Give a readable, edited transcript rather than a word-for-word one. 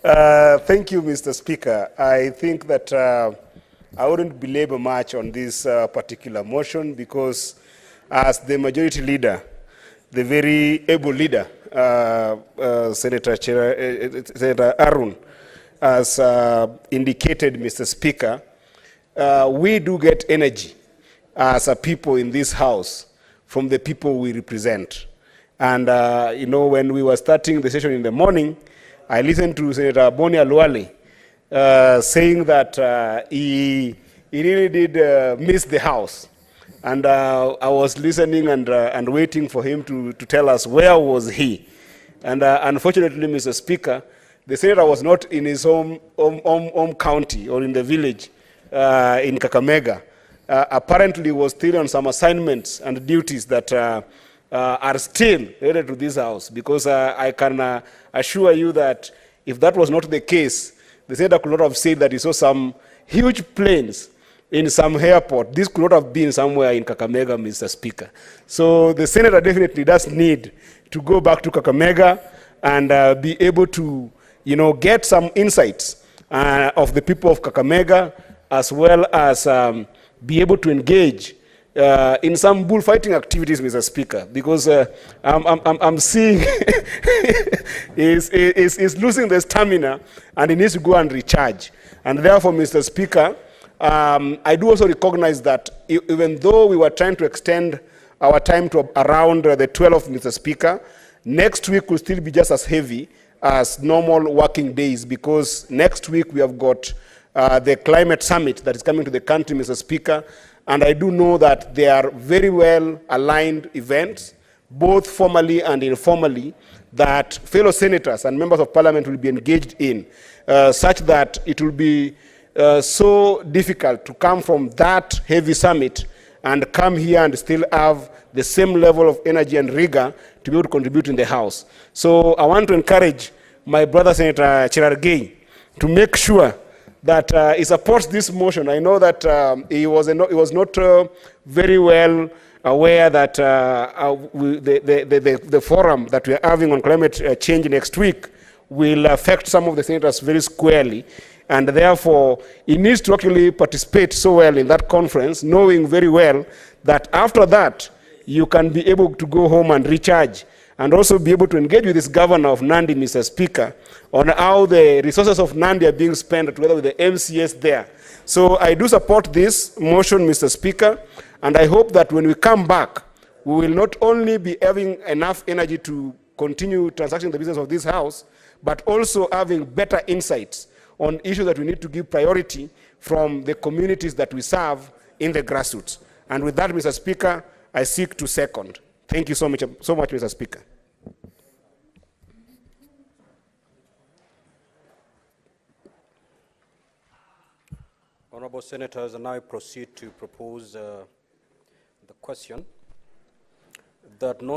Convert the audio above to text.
Thank you, Mr. Speaker. I think that I wouldn't belabor much on this particular motion because as the majority leader, the very able leader, Senator Arun, has indicated, Mr. Speaker, we do get energy as a people in this house from the people we represent. And, when we were starting the session in the morning, I listened to Senator Boni Aluale saying that he really did miss the house. And I was listening and waiting for him to tell us where was he. And unfortunately, Mr. Speaker, the senator was not in his home county or in the village in Kakamega. Apparently, he was still on some assignments and duties that are still related to this house, because I can assure you that if that was not the case, the senator could not have said that he saw some huge planes in some airport. This could not have been somewhere in Kakamega, Mr. Speaker. So the senator definitely does need to go back to Kakamega and be able to, get some insights of the people of Kakamega, as well as be able to engage in some bullfighting activities, Mr. Speaker, because I'm seeing is losing the stamina and he needs to go and recharge. And therefore, Mr. Speaker, I do also recognize that even though we were trying to extend our time to around the 12th, Mr. Speaker, next week will still be just as heavy as normal working days, because next week we have got the climate summit that is coming to the country, Mr. Speaker. And I do know that they are very well aligned events, both formally and informally, that fellow senators and members of parliament will be engaged in, such that it will be so difficult to come from that heavy summit and come here and still have the same level of energy and rigor to be able to contribute in the House. So I want to encourage my brother Senator Cheralgei to make sure that he supports this motion. I know that he was not very well aware that the forum that we are having on climate change next week will affect some of the senators very squarely. And therefore, he needs to actually participate so well in that conference, knowing very well that after that, you can be able to go home and recharge, and also be able to engage with this governor of Nandi, Mr. Speaker, on how the resources of Nandi are being spent together with the MCS there. So I do support this motion, Mr. Speaker, and I hope that when we come back, we will not only be having enough energy to continue transacting the business of this House, but also having better insights on issues that we need to give priority from the communities that we serve in the grassroots. And with that, Mr. Speaker, I seek to second. Thank you so much, Mr. Speaker. Honorable Senators, I now proceed to propose the question that no